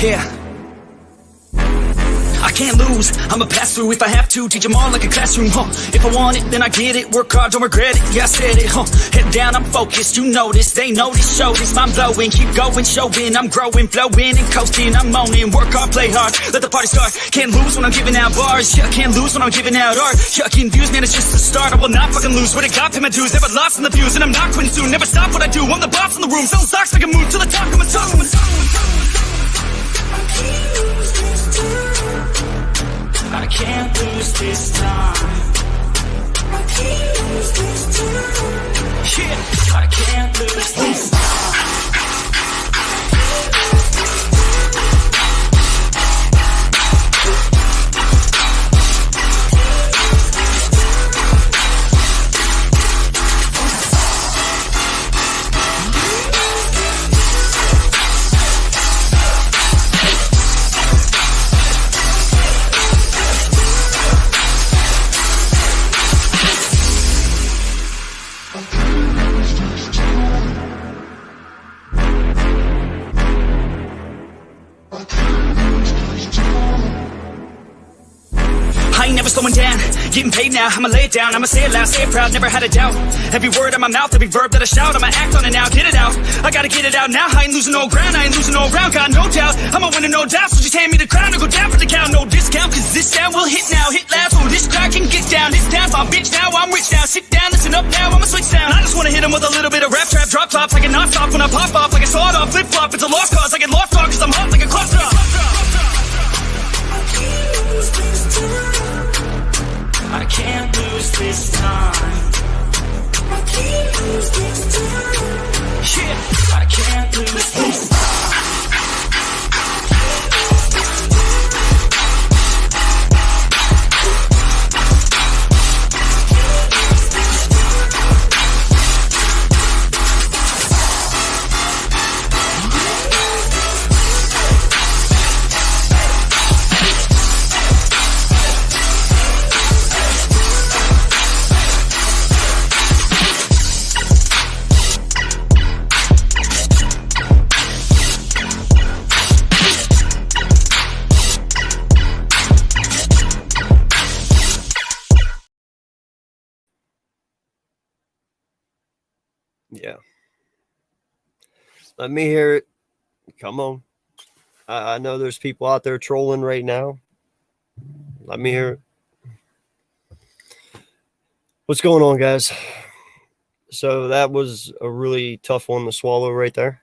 Yeah. I can't lose, I'ma pass through if I have to. Teach them all like a classroom, If I want it, then I get it. Work hard, don't regret it, yeah I said it, Head down, I'm focused, you know this. They know this, show this, mind blowing. Keep going, showing, I'm growing, flowing and coasting. I'm owning, work hard, play hard, let the party start. Can't lose when I'm giving out bars, yeah, can't lose when I'm giving out art. Yeah, confused, man, it's just the start. I will not fucking lose, what I got, pay my dues. Never lost in the views, and I'm not quitting soon. Never stop what I do, I'm the boss in the room. Selling stocks, make a move to the top, I'm a talk, I'm a talk. I can't lose this time. I can't lose this time. Yeah, I can't lose this time. Never slowing down, getting paid now, I'ma lay it down, I'ma say it loud, say it proud, never had a doubt. Every word in my mouth, every verb that I shout, I'ma act on it now, get it out. I gotta get it out now, I ain't losing no ground, I ain't losing no round, got no doubt. I'ma win it, no doubt, so just hand me the crown and go down for the count. No discount, cause this sound will hit now, hit loud, so this guy can get down. This down's my bitch now, I'm rich now, sit down, listen up now, I'ma switch sound. I just wanna hit him with a little bit of rap trap, drop tops, like a non-stop when I pop off, like a sawed off, flip flop, it's a lost cause, I get lost dog, cause I'm hot like a club drop. I can't lose this time. I can't lose this time. Yeah, I can't lose this time. Yeah. Let me hear it. Come on. I know there's people out there trolling right now. Let me hear it. What's going on, guys? So that was a really tough one to swallow right there.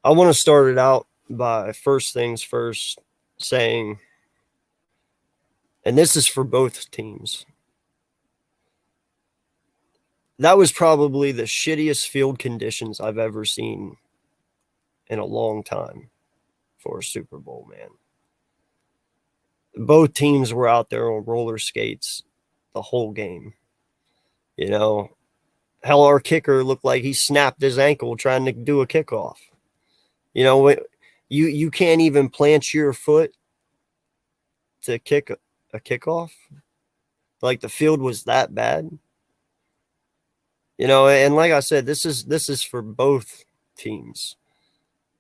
I want to start it out by first things first saying, and this is for both teams, that was probably the shittiest field conditions I've ever seen in a long time for a Super Bowl, man. Both teams were out there on roller skates the whole game. You know, hell, our kicker looked like he snapped his ankle trying to do a kickoff. You know, you can't even plant your foot to kick a kickoff. Like, the field was that bad. You know, and like I said, this is for both teams.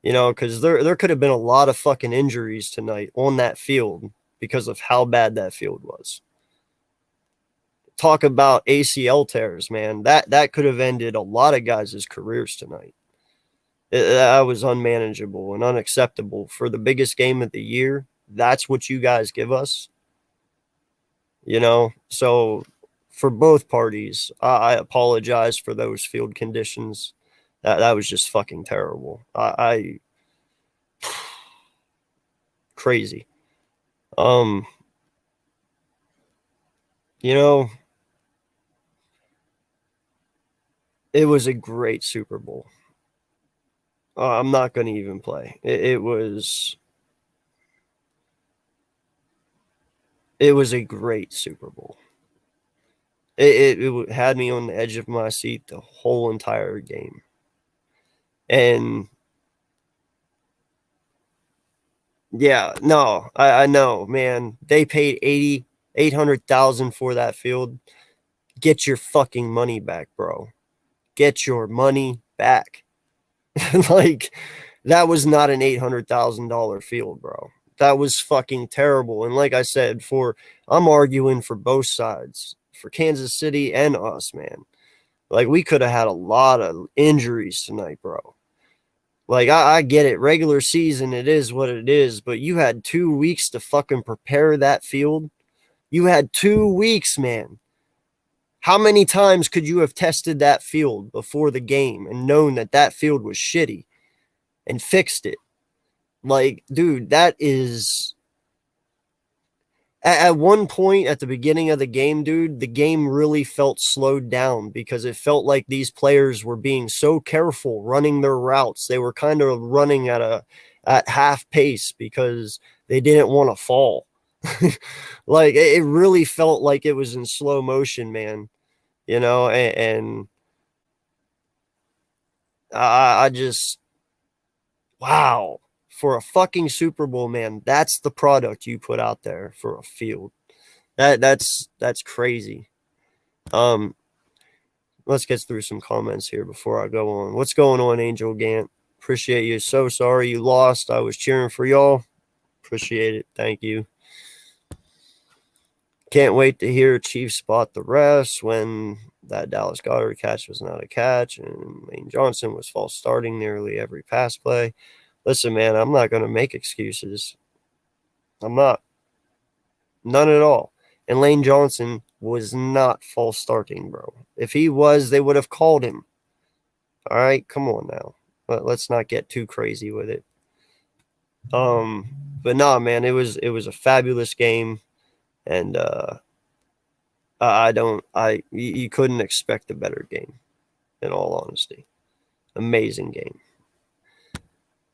You know, because there could have been a lot of fucking injuries tonight on that field because of how bad that field was. Talk about ACL tears, man. That could have ended a lot of guys' careers tonight. That was unmanageable and unacceptable for the biggest game of the year. That's what you guys give us. You know, so for both parties, I apologize for those field conditions. That was just fucking terrible. Crazy. You know, it was a great Super Bowl. I'm not going to even play. It was a great Super Bowl. It had me on the edge of my seat the whole entire game. And yeah, no, I know, man. They paid $800,000 for that field. Get your fucking money back, bro. Get your money back. Like, that was not an $800,000 field, bro. That was fucking terrible. And like I said, I'm arguing for both sides, for Kansas City and us, man. Like, we could have had a lot of injuries tonight, bro. Like, I get it. Regular season, it is what it is. But you had 2 weeks to fucking prepare that field. You had 2 weeks, man. How many times could you have tested that field before the game and known that that field was shitty and fixed it? Like, dude, that is... At one point at the beginning of the game, dude, the game really felt slowed down because it felt like these players were being so careful running their routes. They were kind of running at half pace because they didn't want to fall. Like, it really felt like it was in slow motion, man. You know, and I just, wow. For a fucking Super Bowl, man, that's the product you put out there for a field. That's crazy. Let's get through some comments here before I go on. What's going on, Angel Gant? Appreciate you. So sorry you lost. I was cheering for y'all. Appreciate it. Thank you. Can't wait to hear Chiefs spot the refs when that Dallas Goedert catch was not a catch and Lane Johnson was false starting nearly every pass play. Listen, man, I'm not going to make excuses. I'm not. None at all. And Lane Johnson was not false starting, bro. If he was, they would have called him. All right, come on now. Let's not get too crazy with it. But nah, man, it was a fabulous game, and you couldn't expect a better game, in all honesty. Amazing game.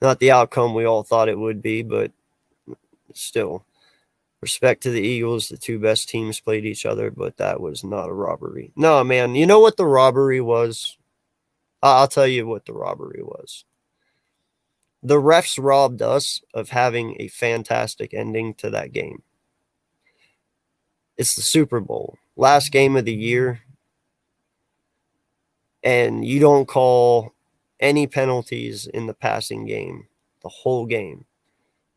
Not the outcome we all thought it would be, but still, respect to the Eagles. The two best teams played each other, but that was not a robbery. No, man, you know what the robbery was? I'll tell you what the robbery was. The refs robbed us of having a fantastic ending to that game. It's the Super Bowl, last game of the year, and you don't call any penalties in the passing game, the whole game.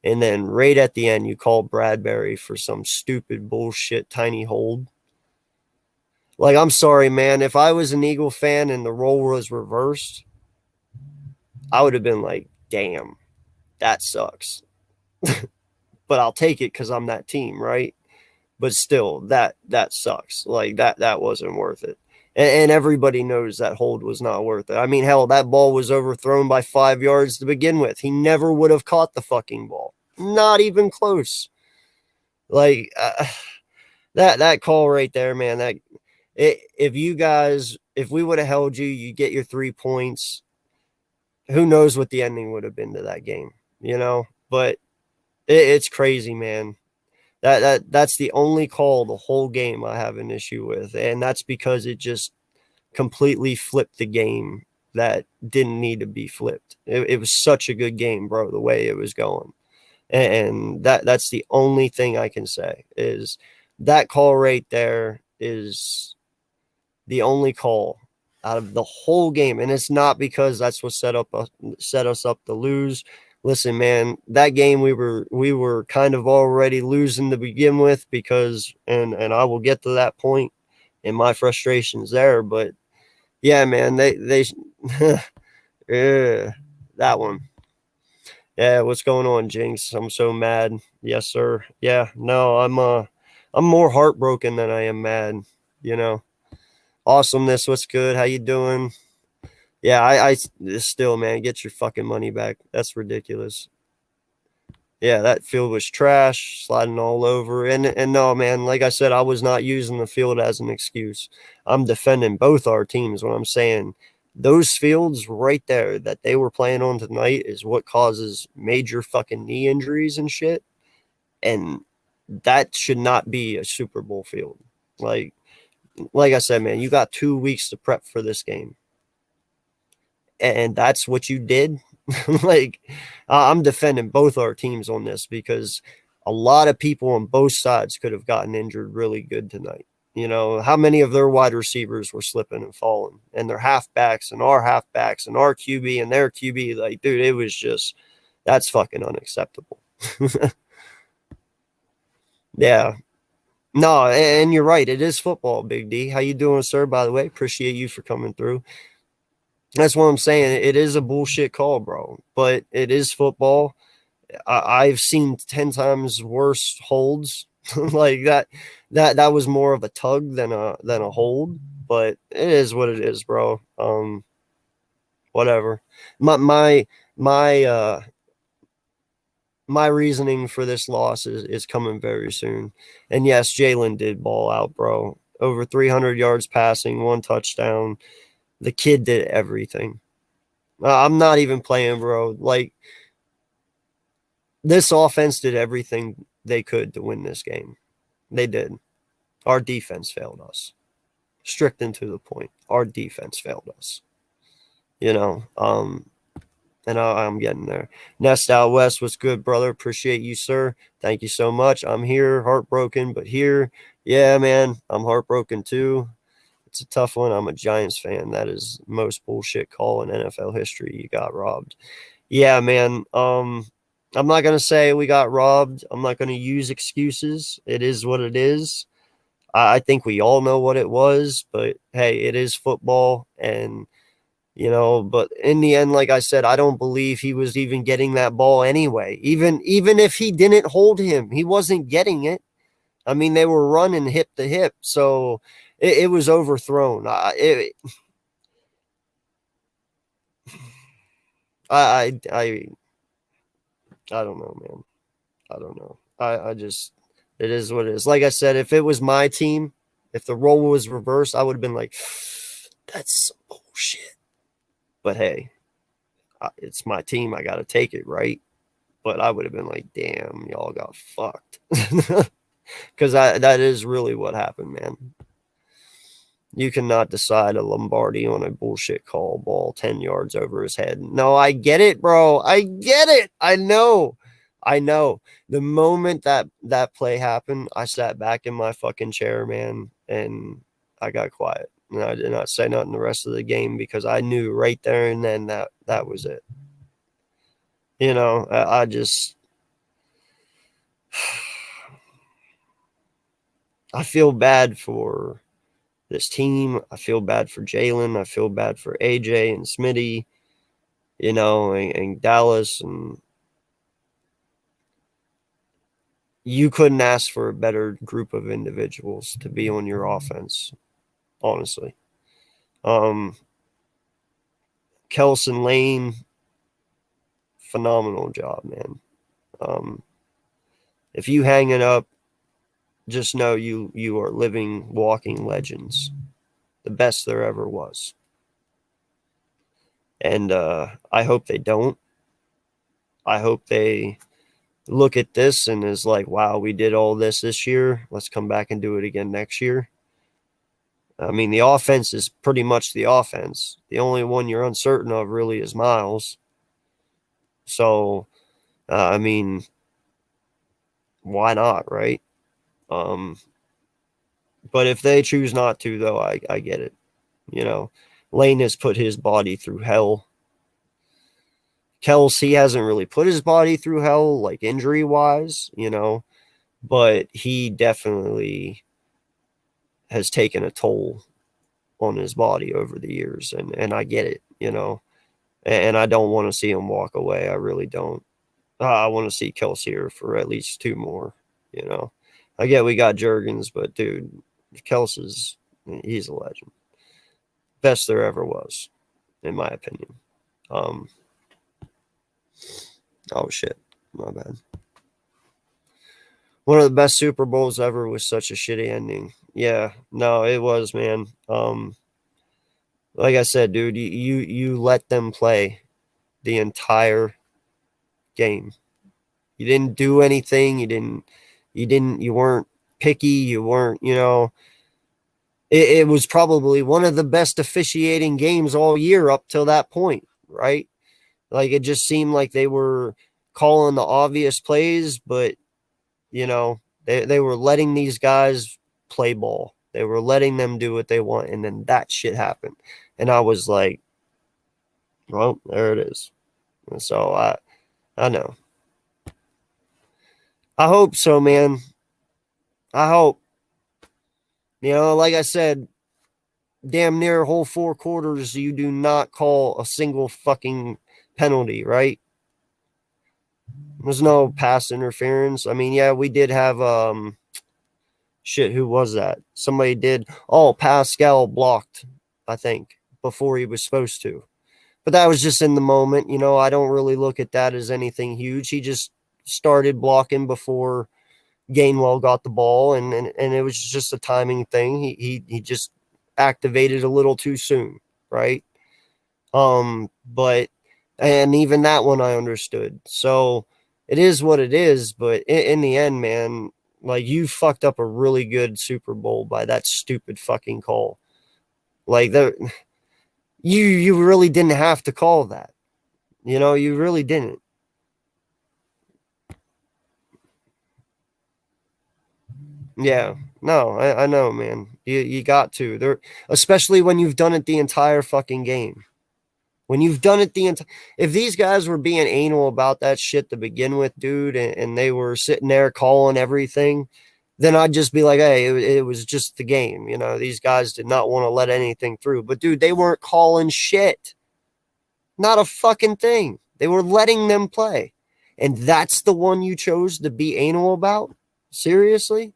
And then right at the end, you call Bradbury for some stupid bullshit tiny hold. Like, I'm sorry, man. If I was an Eagle fan and the role was reversed, I would have been like, damn, that sucks. But I'll take it because I'm that team, right? But still, that sucks. Like, that wasn't worth it. And everybody knows that hold was not worth it. I mean, hell, that ball was overthrown by 5 yards to begin with. He never would have caught the fucking ball. Not even close. Like, that call right there, man, if we would have held you, you get your 3 points. Who knows what the ending would have been to that game, you know? But it's crazy, man. That's the only call the whole game I have an issue with, and that's because it just completely flipped the game that didn't need to be flipped. It was such a good game, bro, the way it was going, and that's the only thing I can say is that call right there is the only call out of the whole game, and it's not because that's what set us up to lose. Listen, man, that game we were kind of already losing to begin with because, and I will get to that point in my frustrations there, but yeah, man, they yeah, that one. Yeah, what's going on, Jinx? I'm so mad. Yes, sir. Yeah, no, I'm more heartbroken than I am mad, you know. Awesomeness, what's good? How you doing? Yeah, I still, man, get your fucking money back. That's ridiculous. Yeah, that field was trash, sliding all over. And no, man, like I said, I was not using the field as an excuse. I'm defending both our teams when I'm saying those fields right there that they were playing on tonight is what causes major fucking knee injuries and shit. And that should not be a Super Bowl field. Like I said, man, you got 2 weeks to prep for this game. And that's what you did. Like, I'm defending both our teams on this because a lot of people on both sides could have gotten injured really good tonight. You know, how many of their wide receivers were slipping and falling, and their halfbacks and our QB and their QB. Like, dude, it was just, that's fucking unacceptable. Yeah. No, and you're right. It is football, Big D. How you doing, sir? By the way, appreciate you for coming through. That's what I'm saying. It is a bullshit call, bro. But it is football. I've seen 10 times worse holds like that. That was more of a tug than a hold. But it is what it is, bro. Whatever. My reasoning for this loss is coming very soon. And yes, Jalen did ball out, bro. Over 300 yards passing, 1 touchdown. The kid did everything. I'm not even playing, bro. Like, this offense did everything they could to win this game. They did. Our defense failed us. Strict and to the point. Our defense failed us. You know, and I'm getting there. Nest out west, what's good, brother? Appreciate you, sir. Thank you so much. I'm here, heartbroken, but here. Yeah, man, I'm heartbroken too. It's a tough one. I'm a Giants fan. That is most bullshit call in NFL history. You got robbed. Yeah, man. I'm not going to say we got robbed. I'm not going to use excuses. It is what it is. I think we all know what it was, but hey, it is football. And, you know, but in the end, like I said, I don't believe he was even getting that ball anyway. Even if he didn't hold him, he wasn't getting it. I mean, they were running hip to hip. So it was overthrown. I don't know, man. I don't know. I just, it is what it is. Like I said, if it was my team, if the role was reversed, I would have been like, that's some bullshit. But hey, it's my team. I got to take it, right? But I would have been like, damn, y'all got fucked. Because that is really what happened, man. You cannot decide a Lombardi on a bullshit call ball 10 yards over his head. No, I get it, bro. I get it. I know. The moment that play happened, I sat back in my fucking chair, man, and I got quiet. And I did not say nothing the rest of the game because I knew right there and then that was it. You know, I just... I feel bad for this team. I feel bad for Jalen. I feel bad for AJ and Smitty, you know, and Dallas. And you couldn't ask for a better group of individuals to be on your offense, honestly. Kelson Lane, phenomenal job, man. If you hang it up, just know you are living, walking legends. The best there ever was. And I hope they don't. I hope they look at this and is like, wow, we did all this year. Let's come back and do it again next year. I mean, the offense is pretty much the offense. The only one you're uncertain of really is Miles. So, I mean, why not, right? But if they choose not to, though, I get it. You know, Lane has put his body through hell. Kels, he hasn't really put his body through hell, like injury-wise, you know, but he definitely has taken a toll on his body over the years, and I get it, you know, and I don't want to see him walk away. I really don't. I want to see Kels here for at least 2 more, you know. I get we got Juergens, but, dude, Kels he's a legend. Best there ever was, in my opinion. Oh, shit. My bad. One of the best Super Bowls ever with such a shitty ending. Yeah, no, it was, man. Like I said, dude, you let them play the entire game. You didn't do anything. You weren't picky. You weren't, you know, it was probably one of the best officiating games all year up till that point, right? Like, it just seemed like they were calling the obvious plays, but They were letting these guys play ball. They were letting them do what they want, and then that shit happened. And I was like, well, there it is. And so I know. I hope so, man. I hope. Like I said, damn near whole 4 quarters, you do not call a single fucking penalty, right? There's no pass interference. I mean, yeah, we did have shit, who was that? Somebody did. Oh, Pascal blocked, I think, before he was supposed to. But that was just in the moment. I don't really look at that as anything huge. He just started blocking before Gainwell got the ball, and it was just a timing thing. He just activated a little too soon, right? But and even that one I understood. So it is what it is. But in the end, man, like, you fucked up a really good Super Bowl by that stupid fucking call. Like, you really didn't have to call that. You really didn't. Yeah, no, I know, man. You got to there, especially when you've done it the entire fucking game. When you've done it if these guys were being anal about that shit to begin with, dude, and they were sitting there calling everything, then I'd just be like, hey, it was just the game. These guys did not want to let anything through. But dude, they weren't calling shit. Not a fucking thing. They were letting them play. And that's the one you chose to be anal about? Seriously?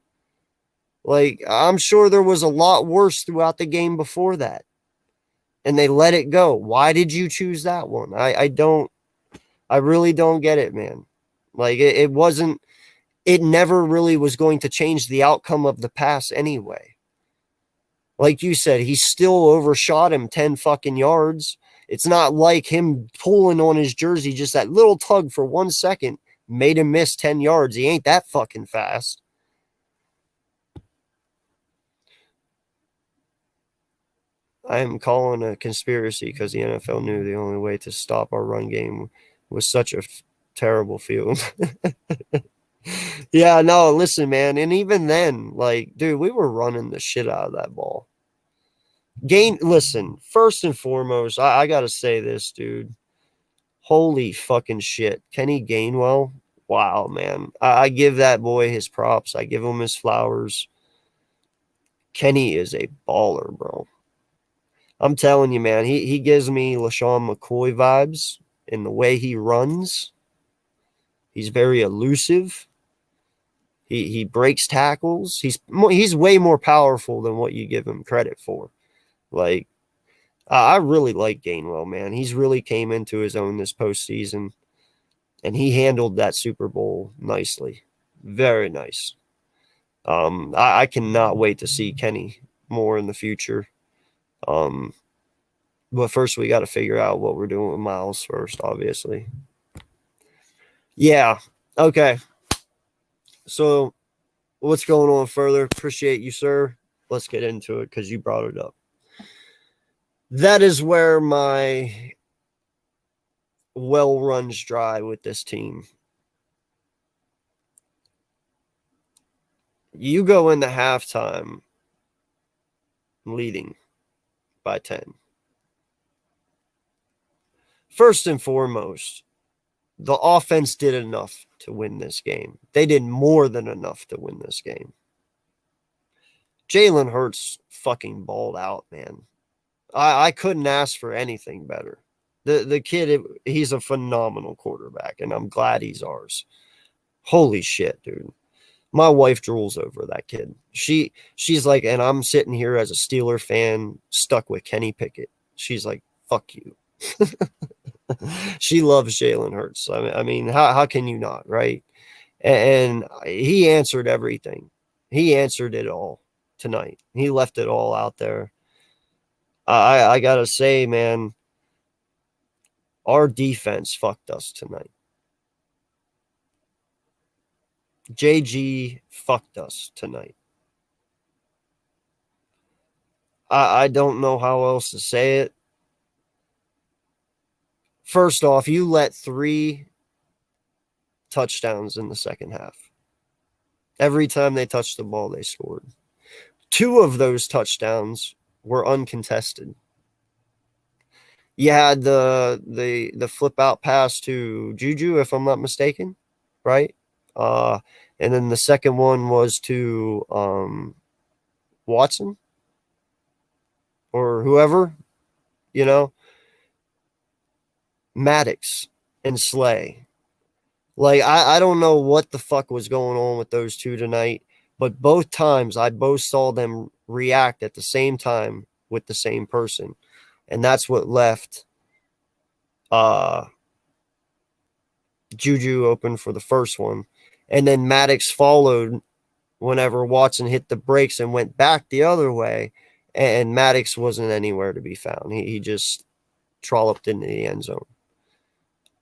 Like, I'm sure there was a lot worse throughout the game before that. And they let it go. Why did you choose that one? I really don't get it, man. Like, it never really was going to change the outcome of the pass anyway. Like you said, he still overshot him 10 fucking yards. It's not like him pulling on his jersey, just that little tug for 1 second made him miss 10 yards. He ain't that fucking fast. I am calling a conspiracy because the NFL knew the only way to stop our run game was such a terrible field. Yeah, no, listen, man. And even then, like, dude, we were running the shit out of that ball. Listen, first and foremost, I got to say this, dude. Holy fucking shit. Kenny Gainwell. Wow, man. I give that boy his props. I give him his flowers. Kenny is a baller, bro. I'm telling you, man, he gives me LaShawn McCoy vibes in the way he runs. He's very elusive. He breaks tackles. He's way more powerful than what you give him credit for. Like, I really like Gainwell, man. He's really came into his own this postseason, and he handled that Super Bowl nicely. Very nice. I cannot wait to see Kenny more in the future. But first we got to figure out what we're doing with Miles first, obviously. Yeah. Okay. So what's going on further? Appreciate you, sir. Let's get into it because you brought it up. That is where my well runs dry with this team. You go into halftime leading by 10. First and foremost, the offense did enough to win this game. They did more than enough to win this game. Jalen Hurts fucking balled out, man. I couldn't ask for anything better. The kid, he's a phenomenal quarterback, and I'm glad he's ours. Holy shit, dude. My wife drools over that kid. She's like, and I'm sitting here as a Steeler fan stuck with Kenny Pickett. She's like, fuck you. She loves Jalen Hurts. I mean, how can you not, right? And he answered everything. He answered it all tonight. He left it all out there. I got to say, man, our defense fucked us tonight. JG fucked us tonight. I don't know how else to say it. First off, you let 3 touchdowns in the second half. Every time they touched the ball, they scored. 2 of those touchdowns were uncontested. You had the flip out pass to Juju, if I'm not mistaken, right? And then the second one was to Watson or whoever, you know, Maddox and Slay. Like, I don't know what the fuck was going on with those two tonight, but both times I both saw them react at the same time with the same person. And that's what left Juju open for the first one. And then Maddox followed whenever Watson hit the brakes and went back the other way. And Maddox wasn't anywhere to be found. He just trolloped into the end zone.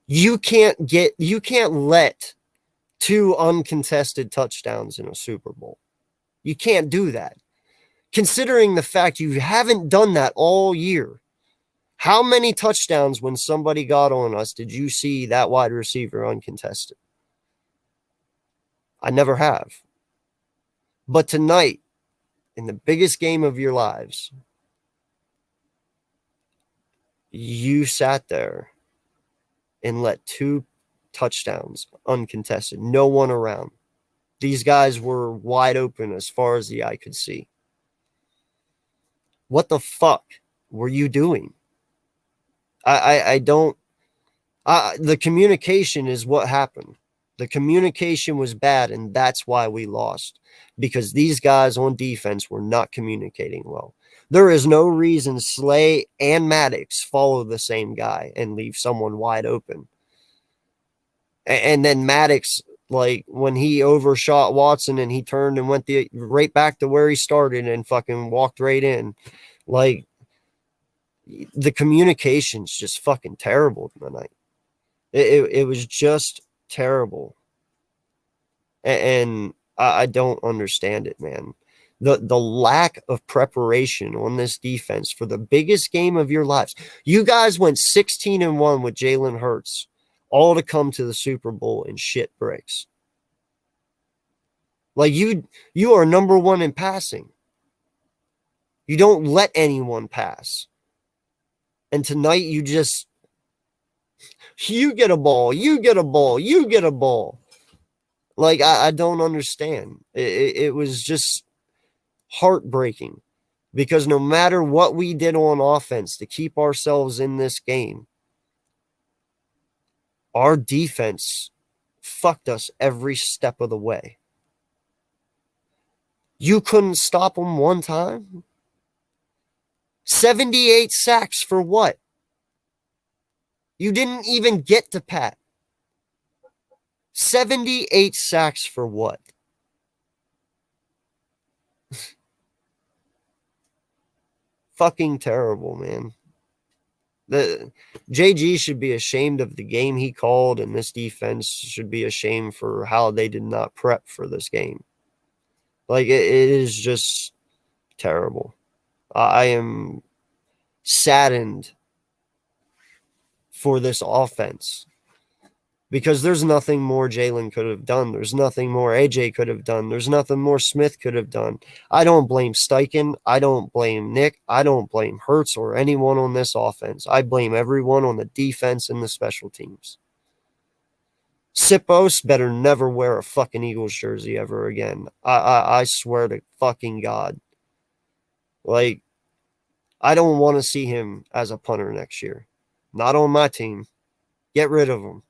You can't let 2 uncontested touchdowns in a Super Bowl. You can't do that. Considering the fact you haven't done that all year. How many touchdowns when somebody got on us did you see that wide receiver uncontested? I never have. But tonight, in the biggest game of your lives, you sat there and let 2 touchdowns uncontested, no one around. These guys were wide open as far as the eye could see. What the fuck were you doing? I don't. The communication is what happened. The communication was bad, and that's why we lost. Because these guys on defense were not communicating well. There is no reason Slay and Maddox follow the same guy and leave someone wide open. And then Maddox, like, when he overshot Watson and he turned and went right back to where he started and fucking walked right in. Like, the communication's just fucking terrible tonight. It was just terrible. And I don't understand it, man. The lack of preparation on this defense for the biggest game of your lives. You guys went 16-1 with Jalen Hurts, all to come to the Super Bowl in shit bricks. Like, you are number 1 in passing. You don't let anyone pass. And tonight you just, you get a ball, you get a ball, you get a ball. Like, I don't understand. It was just heartbreaking because no matter what we did on offense to keep ourselves in this game, our defense fucked us every step of the way. You couldn't stop them one time? 78 sacks for what? You didn't even get to Pat. 78 sacks for what? Fucking terrible, man. The JG should be ashamed of the game he called, and this defense should be ashamed for how they did not prep for this game. Like, it is just terrible. I am saddened for this offense because there's nothing more Jalen could have done. There's nothing more AJ could have done. There's nothing more Smith could have done. I don't blame Steichen. I don't blame Nick. I don't blame Hurts or anyone on this offense. I blame everyone on the defense and the special teams. Sippos better never wear a fucking Eagles jersey ever again. I swear to fucking God. Like, I don't want to see him as a punter next year. Not on my team. Get rid of him.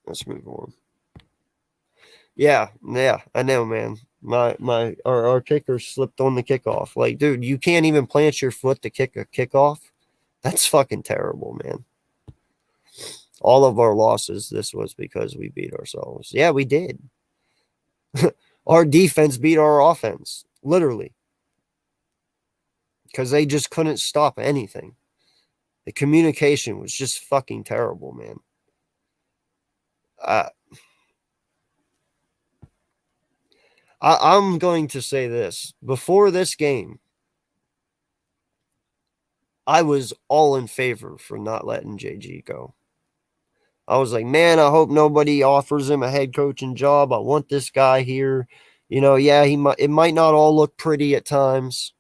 Let's move on. Yeah, I know, man. Our kicker slipped on the kickoff. Like, dude, you can't even plant your foot to kick a kickoff. That's fucking terrible, man. All of our losses, this was because we beat ourselves. Yeah, we did. Our defense beat our offense, literally. Because they just couldn't stop anything. The communication was just fucking terrible, man. I'm going to say this. Before this game, I was all in favor for not letting JG go. I was like, man, I hope nobody offers him a head coaching job. I want this guy here. Yeah, it might not all look pretty at times,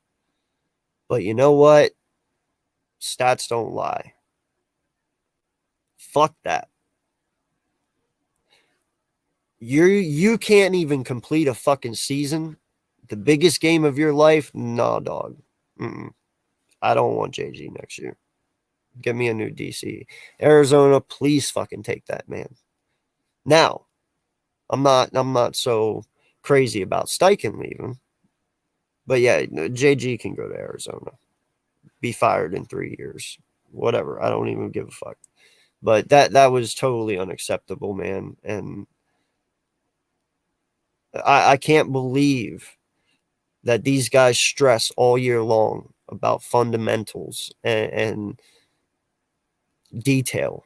but you know what? Stats don't lie. Fuck that. You can't even complete a fucking season. The biggest game of your life? Nah, dog. I don't want JG next year. Get me a new DC. Arizona, please fucking take that, man. Now, I'm not so crazy about Steichen leaving. But yeah, JG can go to Arizona. Be fired in 3 years. Whatever. I don't even give a fuck. But that was totally unacceptable, man. And I can't believe that these guys stress all year long about fundamentals and detail.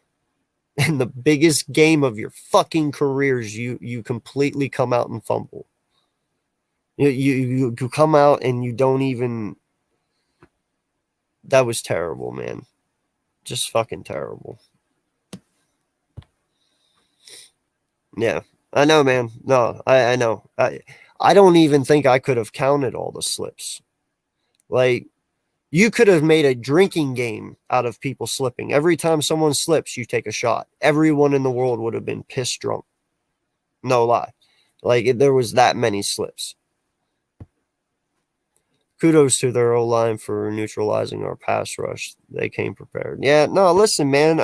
In the biggest game of your fucking careers, you completely come out and fumble. You come out and you don't even. That was terrible, man. Just fucking terrible. Yeah, I know, man. No, I know. I don't even think I could have counted all the slips. Like, you could have made a drinking game out of people slipping. Every time someone slips, you take a shot. Everyone in the world would have been pissed drunk. No lie. Like, there was that many slips. Kudos to their O-line for neutralizing our pass rush. They came prepared. Yeah, no, listen, man.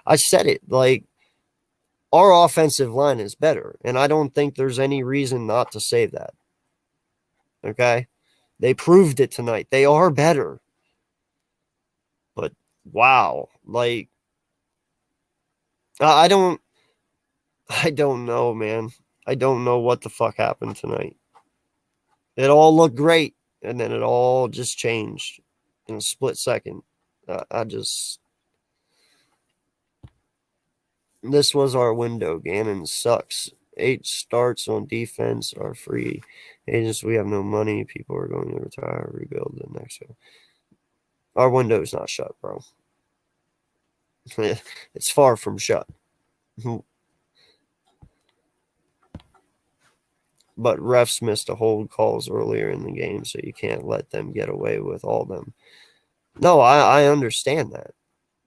I said it. Like, our offensive line is better, and I don't think there's any reason not to say that. Okay? They proved it tonight. They are better. But, wow. Like, I don't know, man. I don't know what the fuck happened tonight. It all looked great, and then it all just changed in a split second. This was our window. Gannon sucks. 8 starts on defense are free agents. We have no money. People are going to retire, rebuild the next one. Our window's not shut, bro. It's far from shut. But refs missed a hold calls earlier in the game, so you can't let them get away with all them. No, I understand that.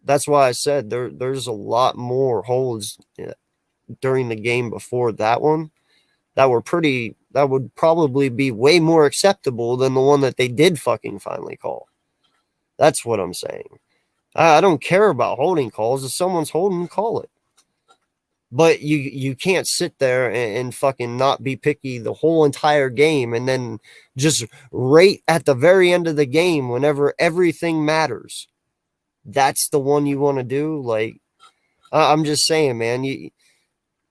That's why I said there's a lot more holds during the game before that one that would probably be way more acceptable than the one that they did fucking finally call. That's what I'm saying. I don't care about holding calls. If someone's holding, call it. But you can't sit there and fucking not be picky the whole entire game and then just right at the very end of the game whenever everything matters. That's the one you want to do. Like, I'm just saying, man, you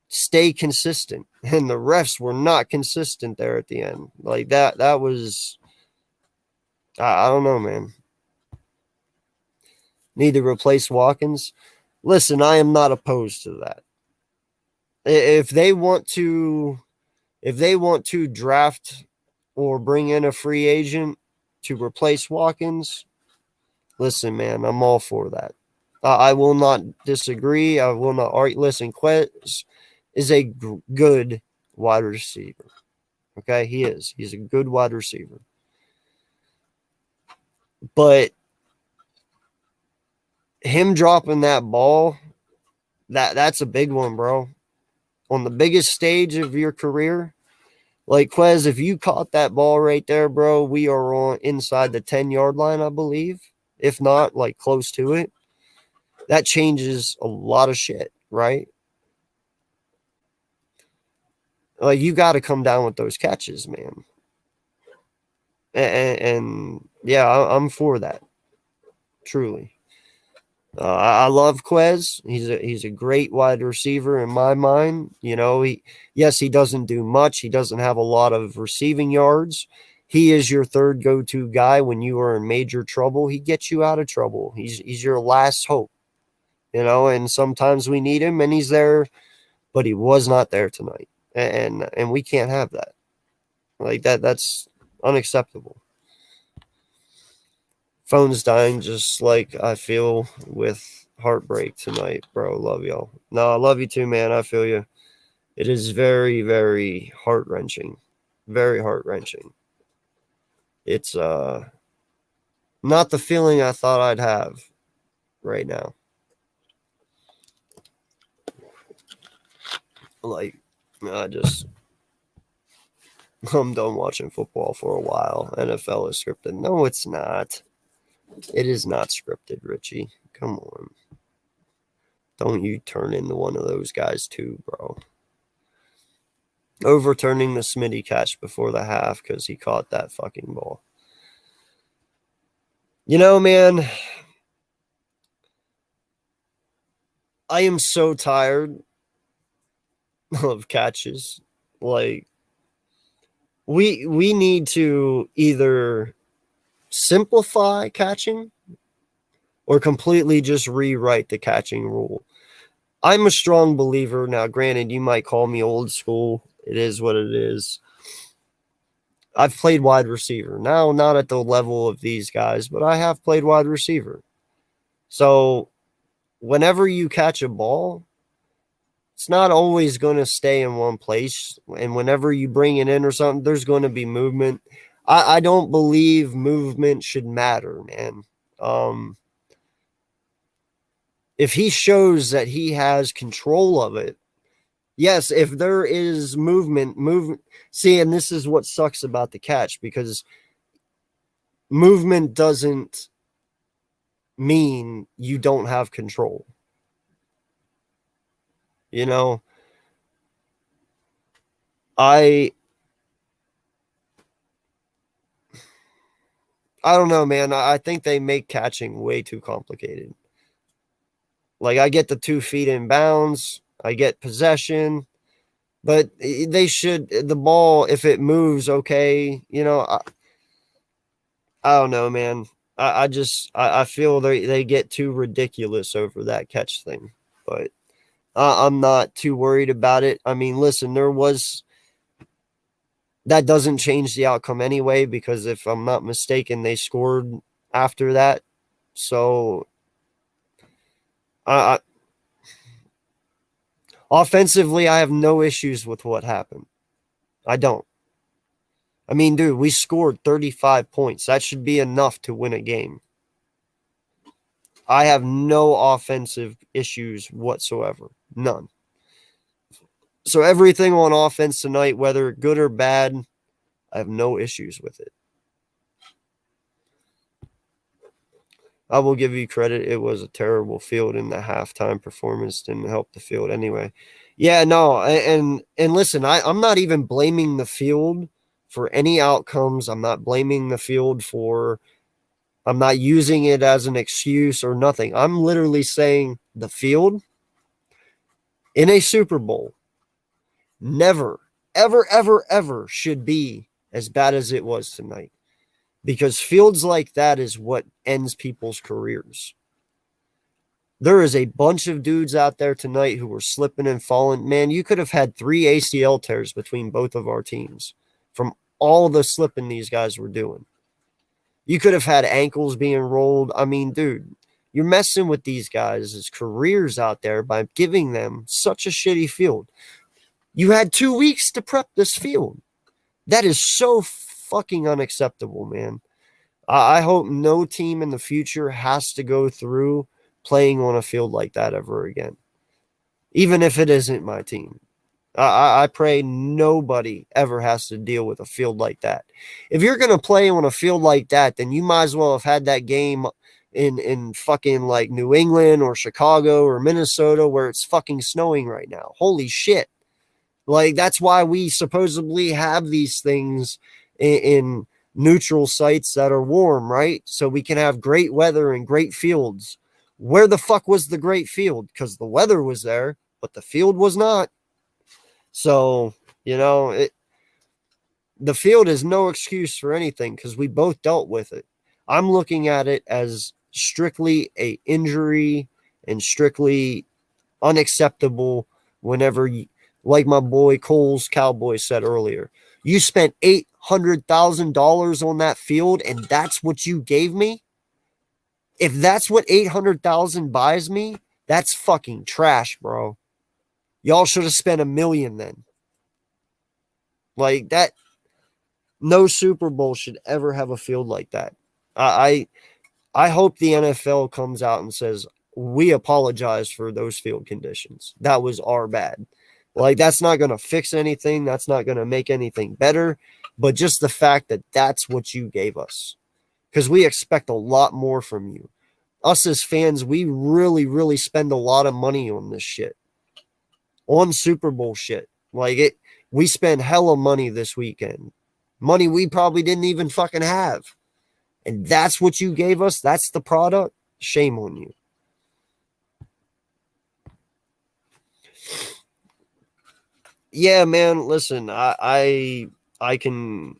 stay consistent. And the refs were not consistent there at the end. Like, that was, I don't know, man. Need to replace Watkins. Listen, I am not opposed to that. If they want to draft or bring in a free agent to replace Watkins, listen, man, I'm all for that. I will not disagree. I will not argue. Listen, Quez is a good wide receiver. Okay, he is. He's a good wide receiver. But him dropping that ball, that's a big one, bro. On the biggest stage of your career, like, Quez, if you caught that ball right there, bro, we are on inside the 10-yard line, I believe. If not, like, close to it. That changes a lot of shit, right? Like, you got to come down with those catches, man. And yeah, I'm for that. Truly. I love Quez. He's a great wide receiver in my mind. You know, he doesn't do much. He doesn't have a lot of receiving yards. He is your third go-to guy when you are in major trouble. He gets you out of trouble. He's your last hope. You know, and sometimes we need him, and he's there, but he was not there tonight, and we can't have that. Like, that's unacceptable. Phone's dying just like I feel with heartbreak tonight, bro. Love y'all. No, I love you too, man. I feel you. It is very, very heart-wrenching. Very heart-wrenching. It's not the feeling I thought I'd have right now. Like, I'm done watching football for a while. NFL is scripted. No, it's not. It is not scripted, Richie. Come on. Don't you turn into one of those guys too, bro. Overturning the Smitty catch before the half because he caught that fucking ball. You know, man, I am so tired of catches. Like, we need to either simplify catching or completely just rewrite the catching rule. I'm a strong believer. Now, granted, you might call me old school. It is what it is. I've played wide receiver. Now, not at the level of these guys, but I have played wide receiver. So, whenever you catch a ball, it's not always going to stay in one place. And whenever you bring it in or something, there's going to be movement. I don't believe movement should matter, man. If he shows that he has control of it, yes, if there is movement. See, and this is what sucks about the catch, because movement doesn't mean you don't have control. You know, I don't know, man. I think they make catching way too complicated. Like, I get the 2 feet in bounds, I get possession, but they should, the ball, if it moves, okay, you know, I don't know, man. I feel they get too ridiculous over that catch thing, but I'm not too worried about it. I mean, listen, that doesn't change the outcome anyway, because if I'm not mistaken, they scored after that. So, offensively, I have no issues with what happened. I don't. I mean, dude, we scored 35 points. That should be enough to win a game. I have no offensive issues whatsoever. None. So everything on offense tonight, whether good or bad, I have no issues with it. I will give you credit. It was a terrible field, and the halftime performance didn't help the field anyway. Yeah, no, and listen, I'm not even blaming the field for any outcomes. I'm not blaming the field I'm not using it as an excuse or nothing. I'm literally saying the field in a Super Bowl never, ever, ever, ever should be as bad as it was tonight. Because fields like that is what ends people's careers. There is a bunch of dudes out there tonight who were slipping and falling. Man, you could have had 3 ACL tears between both of our teams from all the slipping these guys were doing. You could have had ankles being rolled. I mean, dude, you're messing with these guys' careers out there by giving them such a shitty field. You had 2 weeks to prep this field. That is so fucking unacceptable, man. I hope no team in the future has to go through playing on a field like that ever again, even if it isn't my team. I pray nobody ever has to deal with a field like that. If you're going to play on a field like that, then you might as well have had that game in fucking like New England or Chicago or Minnesota where it's fucking snowing right now. Holy shit. Like, that's why we supposedly have these things in neutral sites that are warm, right? So we can have great weather and great fields. Where the fuck was the great field? Because the weather was there, but the field was not. So, you know, the field is no excuse for anything because we both dealt with it. I'm looking at it as strictly a injury and strictly unacceptable whenever you, like my boy Cole's Cowboy said earlier, you spent $800,000 on that field and that's what you gave me? If that's what 800,000 buys me, that's fucking trash, bro. Y'all should have spent $1 million then. Like that, no Super Bowl should ever have a field like that. I hope the NFL comes out and says, we apologize for those field conditions. That was our bad. Like, that's not going to fix anything. That's not going to make anything better. But just the fact that that's what you gave us. Because we expect a lot more from you. Us as fans, we really, really spend a lot of money on this shit. On Super Bowl shit. Like, we spend hella money this weekend. Money we probably didn't even fucking have. And that's what you gave us? That's the product? Shame on you. Yeah, man, listen, I can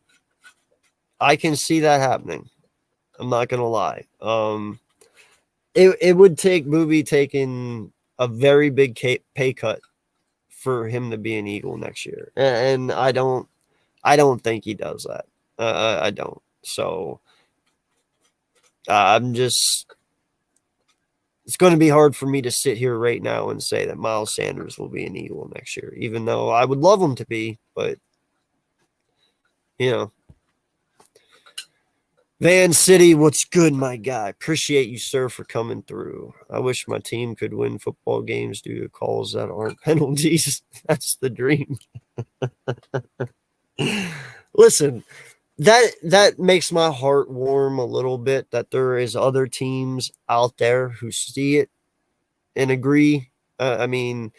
see that happening. I'm not gonna lie. It would take Booby taking a very big pay cut for him to be an Eagle next year, and I don't think he does that. I don't. So I'm just. It's going to be hard for me to sit here right now and say that Miles Sanders will be an Eagle next year, even though I would love him to be, but you know. Van City, what's good, my guy? Appreciate you, sir, for coming through. I wish my team could win football games due to calls that aren't penalties. That's the dream. Listen, that makes my heart warm a little bit that there is other teams out there who see it and agree. I mean,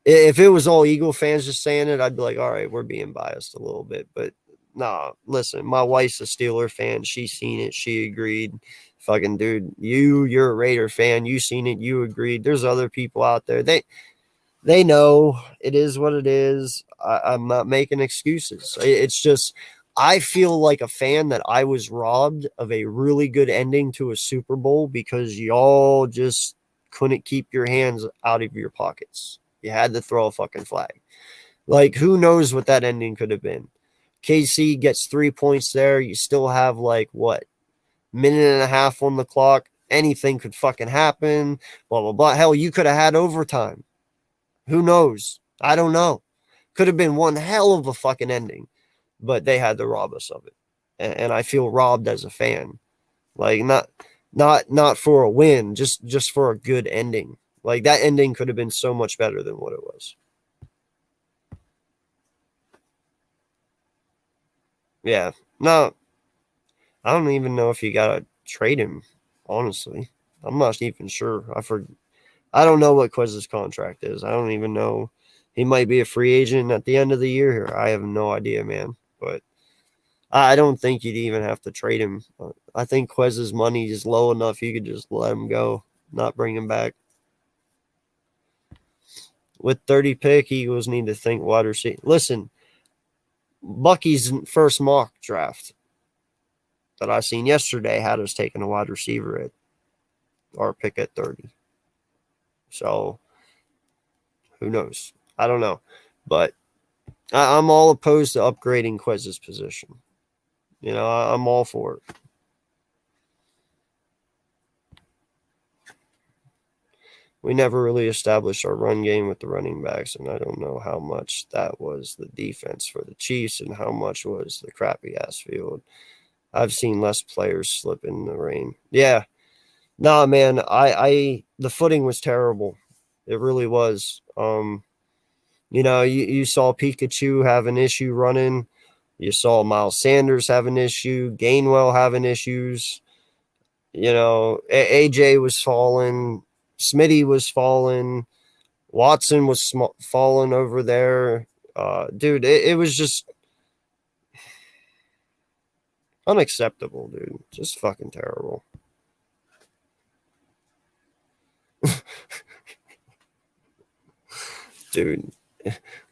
if it was all Eagle fans just saying it, I'd be like, all right, we're being biased a little bit. But nah, listen, my wife's a Steeler fan. She's seen it. She agreed. Fucking dude, you're a Raider fan. You seen it. You agreed. There's other people out there. They know it is what it is. I'm not making excuses. It's just I feel like a fan that I was robbed of a really good ending to a Super Bowl because y'all just couldn't keep your hands out of your pockets. You had to throw a fucking flag. Like, who knows what that ending could have been? KC gets 3 points there. You still have, like, what? Minute and a half on the clock. Anything could fucking happen. Blah, blah, blah. Hell, you could have had overtime. Who knows? I don't know. Could have been one hell of a fucking ending. But they had to rob us of it. And I feel robbed as a fan. Like, not for a win, just for a good ending. Like, that ending could have been so much better than what it was. Yeah. No, I don't even know if you got to trade him, honestly. I'm not even sure. I don't know what Quez's contract is. I don't even know. He might be a free agent at the end of the year here. I have no idea, man. But I don't think you'd even have to trade him. I think Quez's money is low enough you could just let him go, not bring him back. With 30 pick, Eagles need to think wide receiver. Listen, Bucky's first mock draft that I seen yesterday had us taking a wide receiver at our pick at 30. So who knows? I don't know. But I'm all opposed to upgrading Quez's position. You know, I'm all for it. We never really established our run game with the running backs, and I don't know how much that was the defense for the Chiefs and how much was the crappy-ass field. I've seen less players slip in the rain. Yeah. Nah, man, the footing was terrible. It really was. You know, you saw Pikachu have an issue running. You saw Miles Sanders have an issue. Gainwell having issues. You know, AJ was falling. Smitty was falling. Watson was falling over there. Dude, it was just unacceptable, dude. Just fucking terrible. Dude,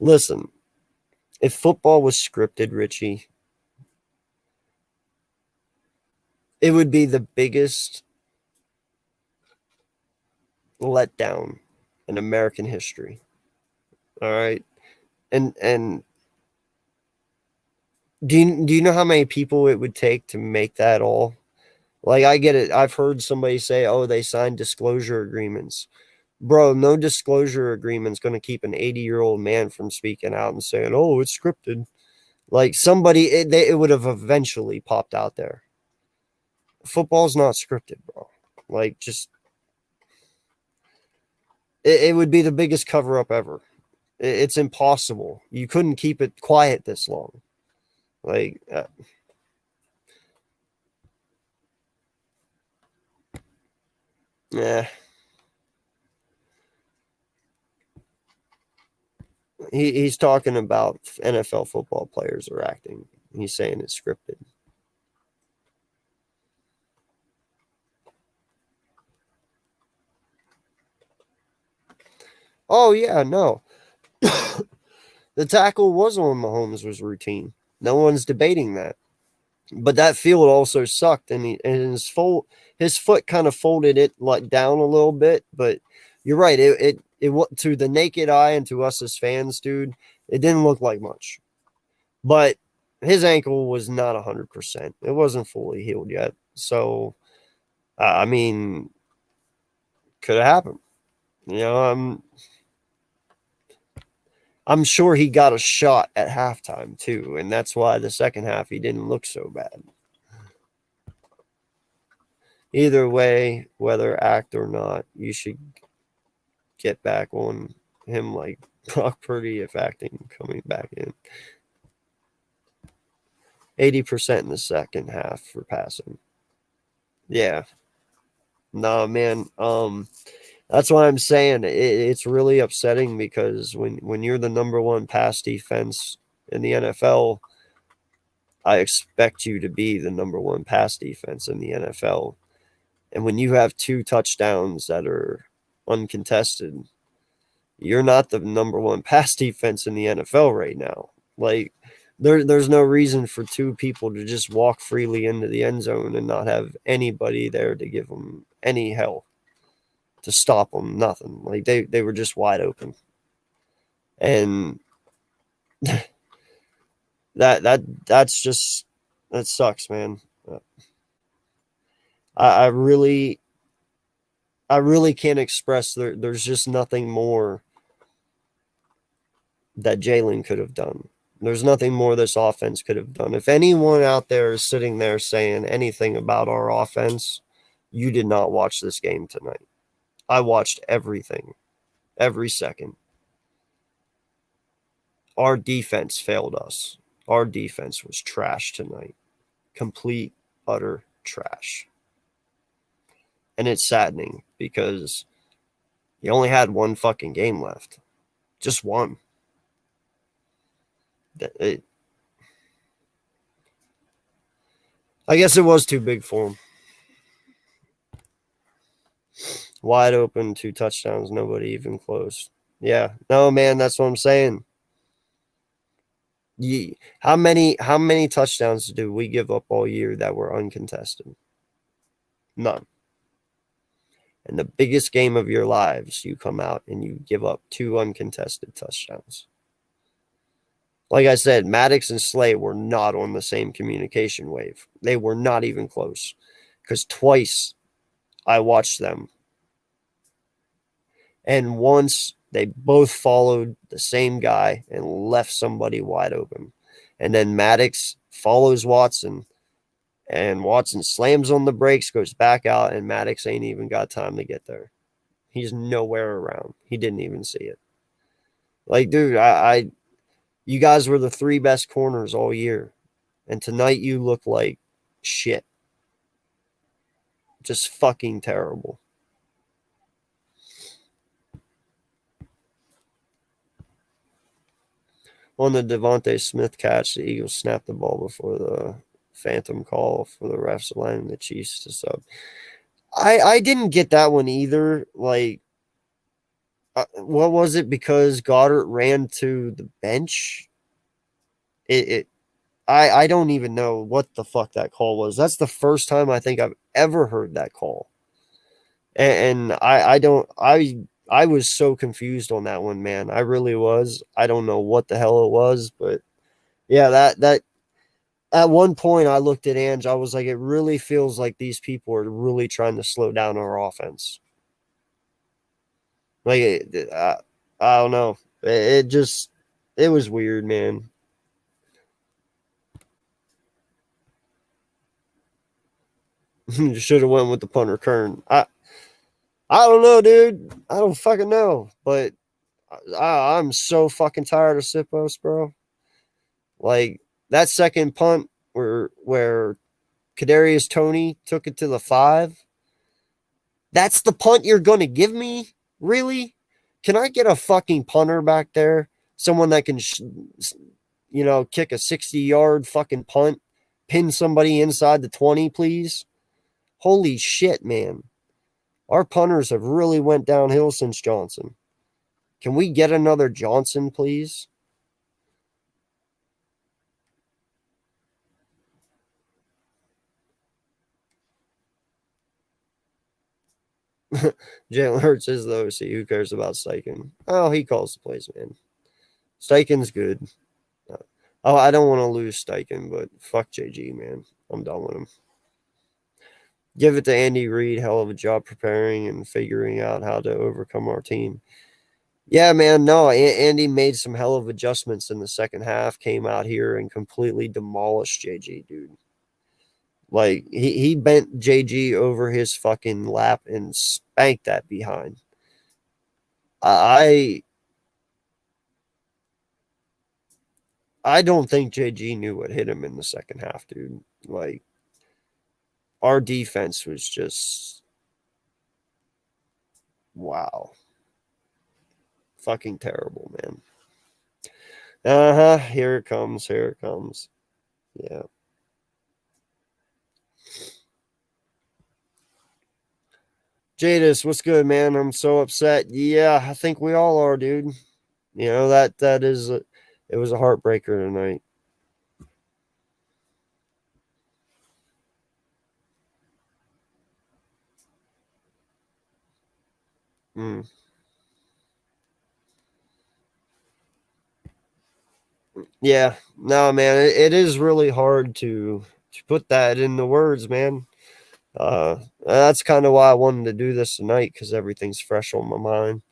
listen. If football was scripted, Richie, it would be the biggest letdown in American history. All right. And do you know how many people it would take to make that all? Like, I get it. I've heard somebody say, oh, they signed disclosure agreements. Bro, no disclosure agreement's going to keep an 80-year-old man from speaking out and saying, oh, it's scripted. Like, somebody, it would have eventually popped out there. Football's not scripted, bro. Like, just, it would be the biggest cover up ever. It's impossible. You couldn't keep it quiet this long. Like, yeah. He's talking about NFL football players are acting. He's saying it's scripted. Oh, yeah, no. The tackle was on Mahomes was routine. No one's debating that. But that field also sucked, and his foot kind of folded it like down a little bit. But you're right. It to the naked eye and to us as fans, dude, it didn't look like much. But his ankle was not 100%. It wasn't fully healed yet. So, I mean, could have happened. You know, I'm sure he got a shot at halftime too, and that's why the second half he didn't look so bad. Either way, whether act or not, you should get back on him like Brock Purdy if acting coming back in. 80% in the second half for passing. Yeah. Nah, man. That's why I'm saying it's really upsetting because when you're the number one pass defense in the NFL, I expect you to be the number one pass defense in the NFL. And when you have 2 touchdowns that are uncontested, you're not the number one pass defense in the NFL right now. Like, there's no reason for 2 people to just walk freely into the end zone and not have anybody there to give them any help to stop them. Nothing. Like, they were just wide open. And that's just, that sucks, man. I really can't express there's just nothing more that Jalen could have done. There's nothing more this offense could have done. If anyone out there is sitting there saying anything about our offense, you did not watch this game tonight. I watched everything, every second. Our defense failed us. Our defense was trash tonight. Complete, utter trash. And it's saddening because you only had one fucking game left. Just one. I guess it was too big for him. Wide open, 2 touchdowns, nobody even close. Yeah. No, man, that's what I'm saying. How many touchdowns did we give up all year that were uncontested? None. In the biggest game of your lives, you come out and you give up 2 uncontested touchdowns. Like I said, Maddox and Slay were not on the same communication wave. They were not even close. Because twice I watched them. And once they both followed the same guy and left somebody wide open. And then Maddox follows Watson. And Watson slams on the brakes, goes back out, and Maddox ain't even got time to get there. He's nowhere around. He didn't even see it. Like, dude, you guys were the 3 best corners all year. And tonight you look like shit. Just fucking terrible. On the Devontae Smith catch, the Eagles snapped the ball before the phantom call for the refs allowing the Chiefs to sub. I didn't get that one either. Like, what was it? Because Goddard ran to the bench? I don't even know what the fuck that call was. That's the first time I think I've ever heard that call. And I was so confused on that one, man. I really was. I don't know what the hell it was, but yeah, that At one point, I looked at Ange. I was like, it really feels like these people are really trying to slow down our offense. Like, I don't know. It was weird, man. Should have went with the punter Kern. I don't know, dude. I don't fucking know. But I'm so fucking tired of Sippos, bro. Like that second punt where Kadarius Toney took it to the 5. That's the punt you're gonna give me? Really? Can I get a fucking punter back there? Someone that can, kick a 60-yard fucking punt, pin somebody inside the 20, please. Holy shit, man. Our punters have really went downhill since Johnson. Can we get another Johnson, please? Jalen Hurts is the OC. Who cares about Steichen? Oh, he calls the plays, man. Steichen's good. Oh, I don't want to lose Steichen, but fuck JG, man. I'm done with him. Give it to Andy Reid. Hell of a job preparing and figuring out how to overcome our team. Yeah, man. No, Andy made some hell of adjustments in the second half. Came out here and completely demolished JG, dude. Like he bent JG over his fucking lap and spanked that behind. I I don't think JG knew what hit him in the second half, dude. Like our defense was just wow. Fucking terrible, man. Uh-huh. Here it comes. Here it comes. Yeah. Jadis, what's good, man? I'm so upset. Yeah, I think we all are, dude. You know, that is it was a heartbreaker tonight. Mm. Yeah. No, man, it is really hard to put that into words, man. That's kind of why I wanted to do this tonight because everything's fresh on my mind.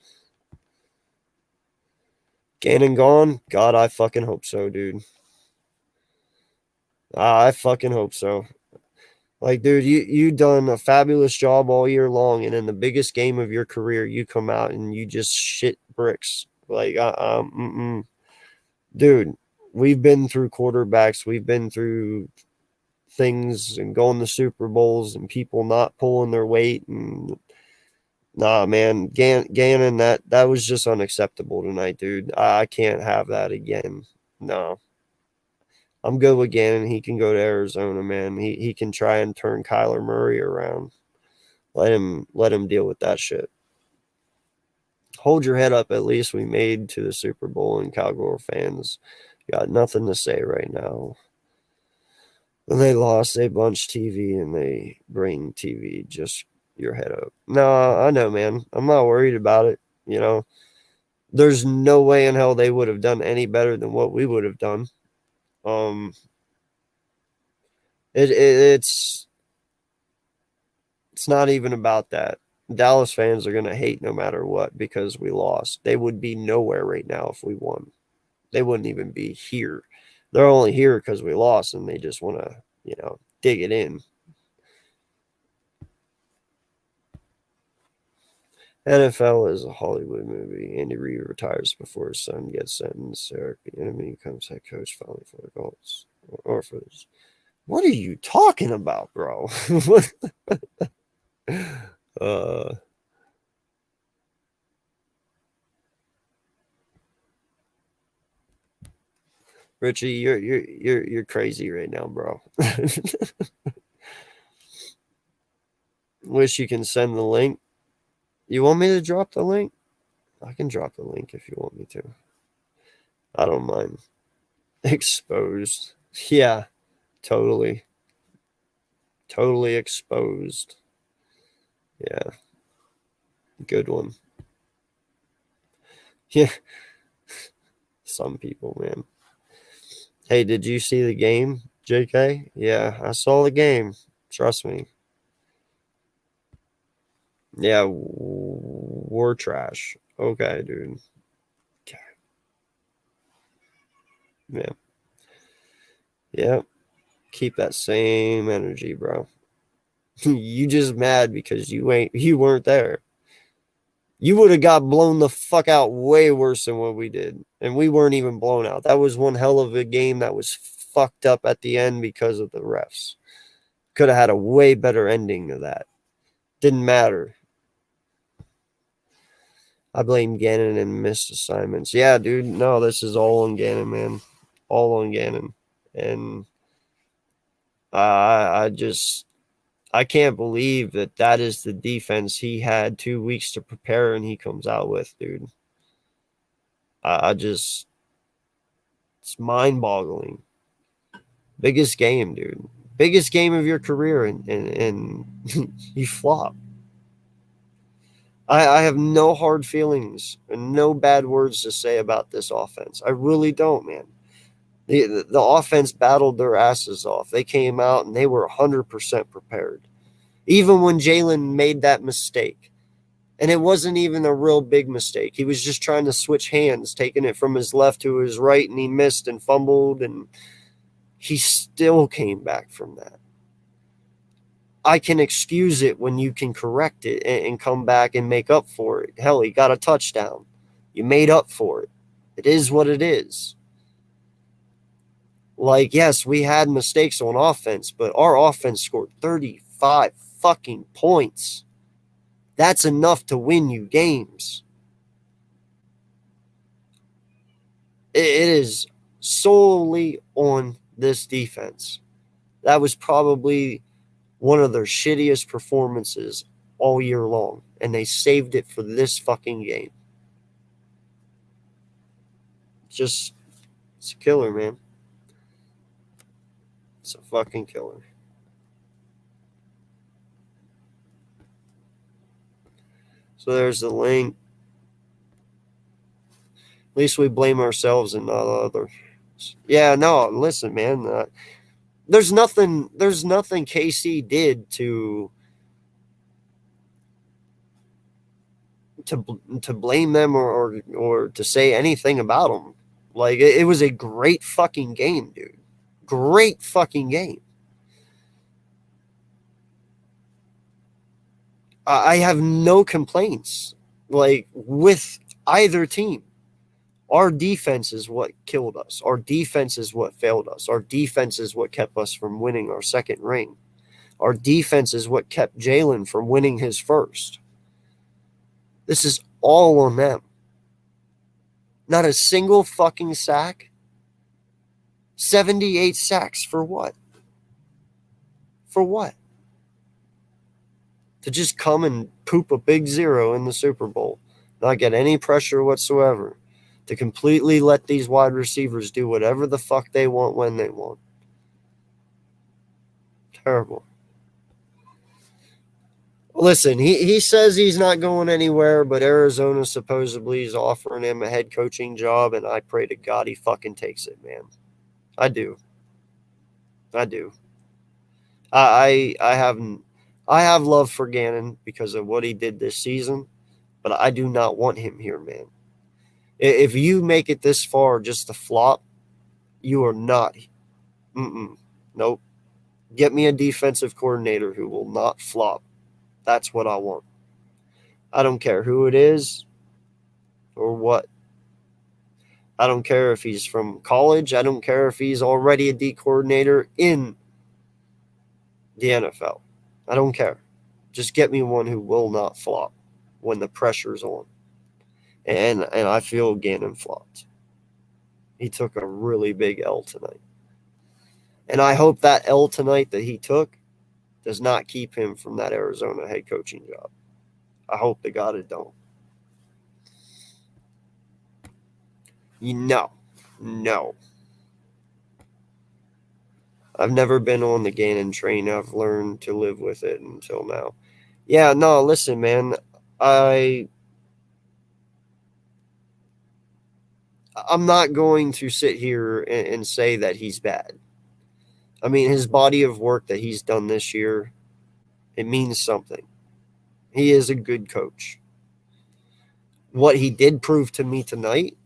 Gannon gone? God, I fucking hope so, dude. I fucking hope so. Like, dude, you done a fabulous job all year long, and in the biggest game of your career, you come out and you just shit bricks. Like, dude, we've been through quarterbacks, we've been through things and going to Super Bowls and people not pulling their weight and nah, man, Gannon, that was just unacceptable tonight, dude. I can't have that again. No. I'm good with Gannon. He can go to Arizona, man. He can try and turn Kyler Murray around. Let him deal with that shit. Hold your head up. At least we made to the Super Bowl, and Cowgirl fans got nothing to say right now. When they lost, they bunch TV and they bring TV. Just your head up. No, I know, man. I'm not worried about it. You know, there's no way in hell they would have done any better than what we would have done. Um, it's not even about that. Dallas fans are gonna hate no matter what because we lost. They would be nowhere right now if we won. They wouldn't even be here. They're only here because we lost and they just want to, dig it in. NFL is a Hollywood movie. Andy Reid retires before his son gets sentenced. Eric Bieniemy becomes head coach finally for the Colts. Or for this. What are you talking about, bro? uh, Richie, you're crazy right now, bro. Wish you can send the link. You want me to drop the link? I can drop the link if you want me to. I don't mind. Exposed. Yeah, totally. Totally exposed. Yeah. Good one. Yeah. Some people, man. Hey, did you see the game? JK? Yeah, I saw the game. Trust me. Yeah, we're trash. Okay, dude. Okay. Yeah. Yeah. Keep that same energy, bro. You just mad because you weren't there. You would have got blown the fuck out way worse than what we did. And we weren't even blown out. That was one hell of a game that was fucked up at the end because of the refs. Could have had a way better ending to that. Didn't matter. I blame Gannon and missed assignments. Yeah, dude. No, this is all on Gannon, man. All on Gannon. And I just I can't believe that is the defense he had 2 weeks to prepare and he comes out with, dude. I just it's mind boggling. Biggest game, dude. Biggest game of your career, and you flop. I have no hard feelings and no bad words to say about this offense. I really don't, man. The offense battled their asses off. They came out and they were 100% prepared. Even when Jalen made that mistake, and it wasn't even a real big mistake. He was just trying to switch hands, taking it from his left to his right, and he missed and fumbled, and he still came back from that. I can excuse it when you can correct it and come back and make up for it. Hell, he got a touchdown. You made up for it. It is what it is. Like, yes, we had mistakes on offense, but our offense scored 35 fucking points. That's enough to win you games. It is solely on this defense. That was probably one of their shittiest performances all year long, and they saved it for this fucking game. It's a killer, man. It's a fucking killer. So there's the link. At least we blame ourselves and not others. Yeah, no, listen, man. There's nothing KC did to blame them or to say anything about them. Like it was a great fucking game, dude. Great fucking game. I have no complaints like with either team. Our defense is what killed us. Our defense is what failed us. Our defense is what kept us from winning our second ring. Our defense is what kept Jalen from winning his first. This is all on them. Not a single fucking sack. 78 sacks for what? For what? To just come and poop a big zero in the Super Bowl, not get any pressure whatsoever, to completely let these wide receivers do whatever the fuck they want when they want. Terrible. Listen, he says he's not going anywhere, but Arizona supposedly is offering him a head coaching job, and I pray to God he fucking takes it, man. I do. I do. I have love for Gannon because of what he did this season, but I do not want him here, man. If you make it this far just to flop, you are not. Nope. Get me a defensive coordinator who will not flop. That's what I want. I don't care who it is or what. I don't care if he's from college. I don't care if he's already a D coordinator in the NFL. I don't care. Just get me one who will not flop when the pressure's on. And I feel Gannon flopped. He took a really big L tonight. And I hope that L tonight that he took does not keep him from that Arizona head coaching job. I hope to God it don't. No. I've never been on the Gannon train. I've learned to live with it until now. Yeah, no, listen, man. I'm not going to sit here and say that he's bad. I mean, his body of work that he's done this year, it means something. He is a good coach. What he did prove to me tonight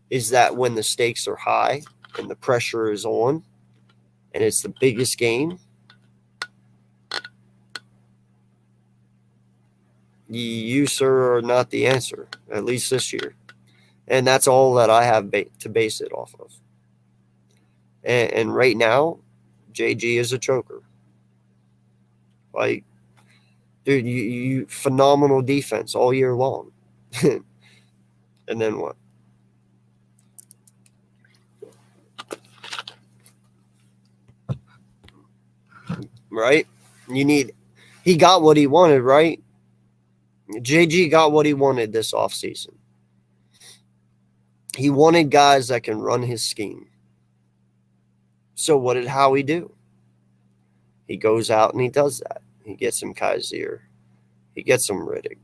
is that when the stakes are high and the pressure is on and it's the biggest game, you, sir, are not the answer, at least this year. And that's all that I have to base it off of. And right now, JG is a choker. Like, dude, you phenomenal defense all year long. And then what? Right? He got what he wanted, right? JG got what he wanted this offseason. He wanted guys that can run his scheme. So what did Howie do? He goes out and he does that. He gets him Kaiser. He gets him Riddick.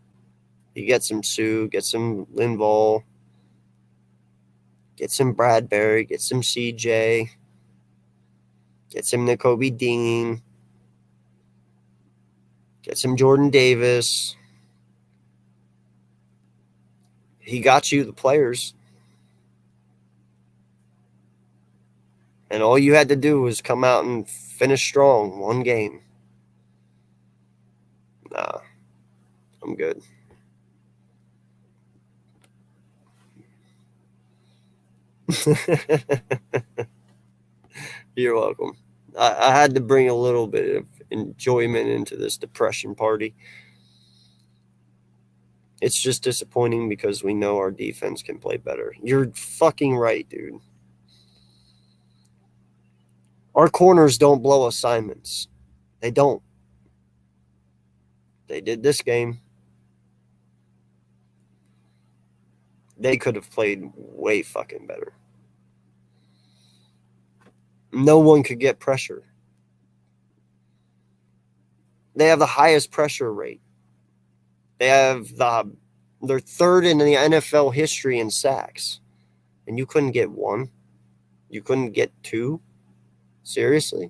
He gets him Sue, gets him Linval, gets him Bradbury, gets him CJ, gets him Nakobe Dean, gets him Jordan Davis. He got you the players. And all you had to do was come out and finish strong one game. Nah, I'm good. You're welcome. I had to bring a little bit of enjoyment into this depression party. It's just disappointing because we know our defense can play better. You're fucking right, dude. Our corners don't blow assignments. They don't. They did this game. They could have played way fucking better. No one could get pressure. They have the highest pressure rate. They're third in the NFL history in sacks. And you couldn't get one. You couldn't get two. Seriously?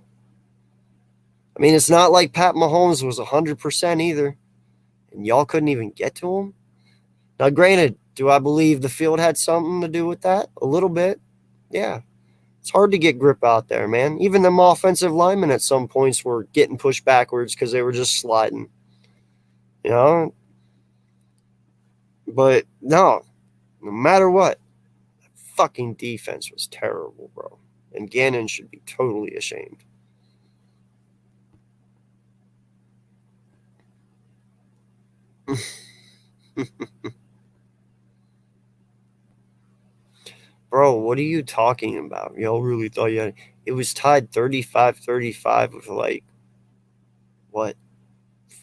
I mean, it's not like Pat Mahomes was 100% either. And y'all couldn't even get to him. Now, granted, do I believe the field had something to do with that? A little bit. Yeah. It's hard to get grip out there, man. Even them offensive linemen at some points were getting pushed backwards because they were just sliding. You know? But no matter what, fucking defense was terrible, bro. And Gannon should be totally ashamed. Bro, what are you talking about? Y'all really thought you had... It was tied 35-35 with like, what,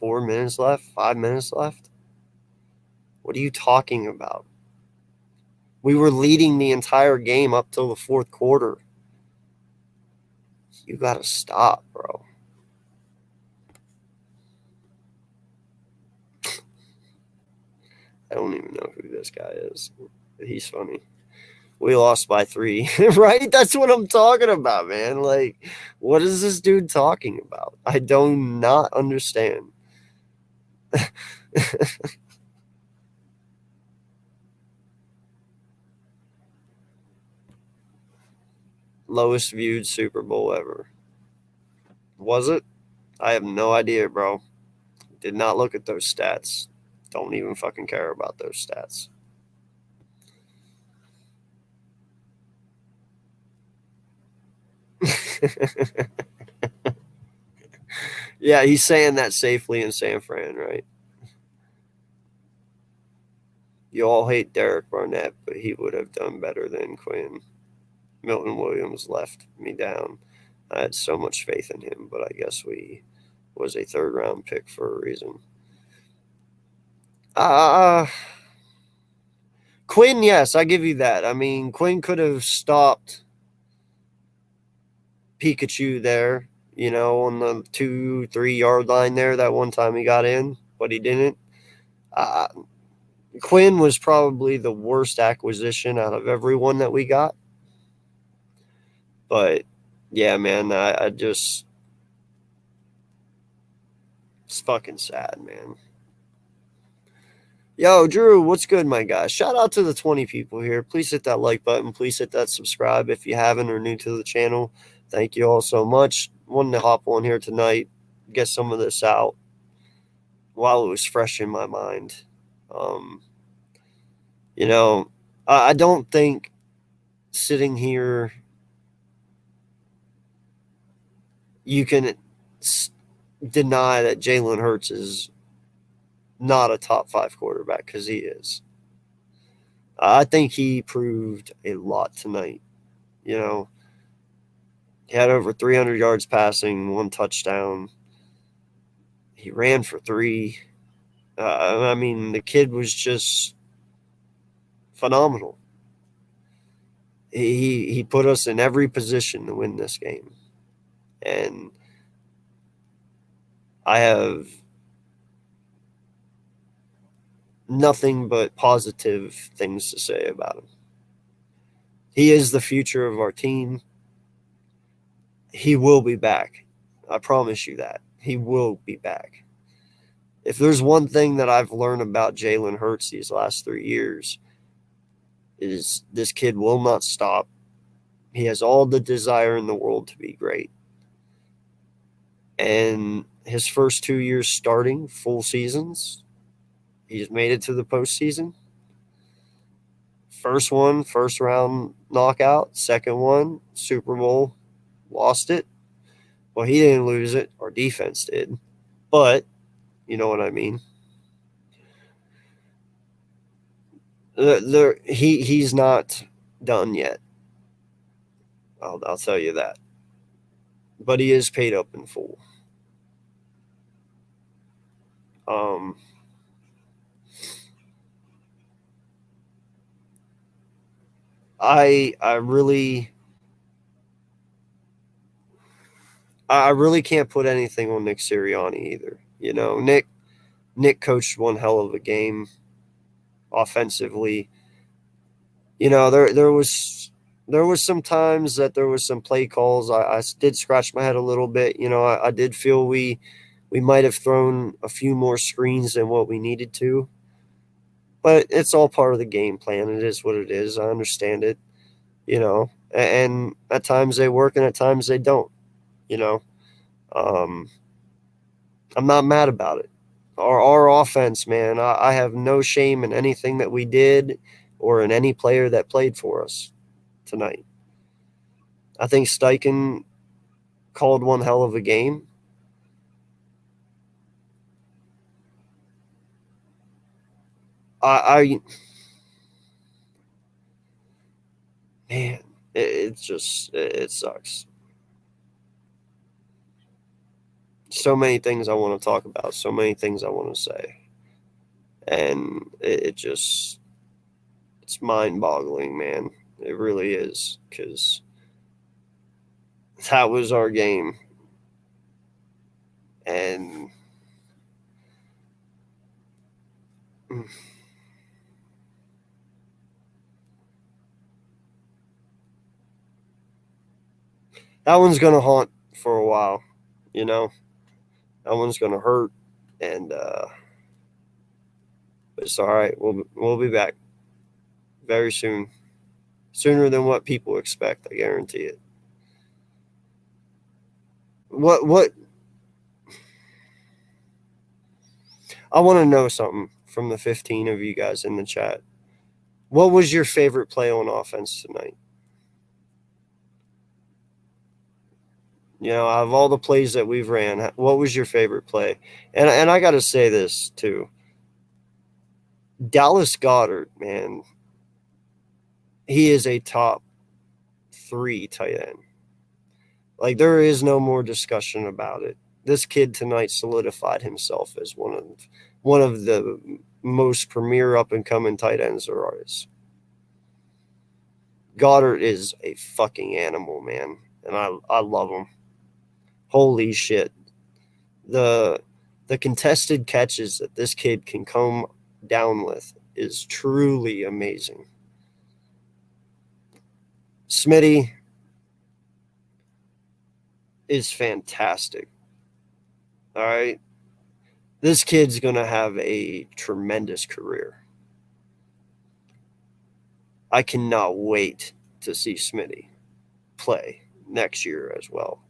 4 minutes left? 5 minutes left? What are you talking about? We were leading the entire game up till the fourth quarter. You gotta stop, bro. I don't even know who this guy is. He's funny. We lost by 3, right? That's what I'm talking about, man. Like, what is this dude talking about? I do not understand. Lowest viewed Super Bowl ever. Was it? I have no idea, bro. Did not look at those stats. Don't even fucking care about those stats. Yeah, he's saying that safely in San Fran, right? You all hate Derek Barnett, but he would have done better than Quinn. Milton Williams let me down. I had so much faith in him, but I guess we was a third-round pick for a reason. Quinn, yes, I give you that. I mean, Quinn could have stopped Pikachu there, you know, on the 2-3 yard line there that one time he got in, but he didn't. Quinn was probably the worst acquisition out of everyone that we got. But yeah, man, I just, it's fucking sad, man. Yo, Drew, what's good, my guy? Shout out to the 20 people here. Please hit that like button. Please hit that subscribe if you haven't or new to the channel. Thank you all so much. Wanted to hop on here tonight, get some of this out while it was fresh in my mind. Um, you know, I don't think sitting here you can deny that Jalen Hurts is not a top 5 quarterback, because he is. I think he proved a lot tonight. You know, he had over 300 yards passing, 1 touchdown. He ran for 3. I mean, the kid was just phenomenal. He put us in every position to win this game. And I have nothing but positive things to say about him. He is the future of our team. He will be back. I promise you that. He will be back. If there's one thing that I've learned about Jalen Hurts these last 3 years, is this kid will not stop. He has all the desire in the world to be great. And his first 2 years starting full seasons, he's made it to the postseason. First one, first round knockout. Second one, Super Bowl, lost it. Well, he didn't lose it. Our defense did. But, you know what I mean. He's not done yet. I'll tell you that. But he is paid up in full. Um, I really can't put anything on Nick Sirianni either. You know, Nick coached one hell of a game offensively. You know, there was some times that there was some play calls. I did scratch my head a little bit. You know, I did feel we might have thrown a few more screens than what we needed to. But it's all part of the game plan. It is what it is. I understand it. You know, and at times they work and at times they don't. You know, um, I'm not mad about it. Our offense, man, I have no shame in anything that we did or in any player that played for us tonight. I think Steichen called one hell of a game. I man, it sucks. So many things I want to talk about, so many things I want to say. And it just, it's mind boggling, man. It really is, because that was our game. And that one's going to haunt for a while, you know? That one's going to hurt. And, it's all right. We'll be back very soon. Sooner than what people expect, I guarantee it. What I want to know something from the 15 of you guys in the chat. What was your favorite play on offense tonight? You know, out of all the plays that we've ran, what was your favorite play? And I got to say this too. Dallas Goedert, man, he is a top 3 tight end. Like, there is no more discussion about it. This kid tonight solidified himself as one of the most premier up and coming tight ends there is. Goddard is a fucking animal, man, and I love him. Holy shit. The contested catches that this kid can come down with is truly amazing. Smitty, is fantastic. All right. This kid's going to have a tremendous career. I cannot wait to see Smitty play next year as well.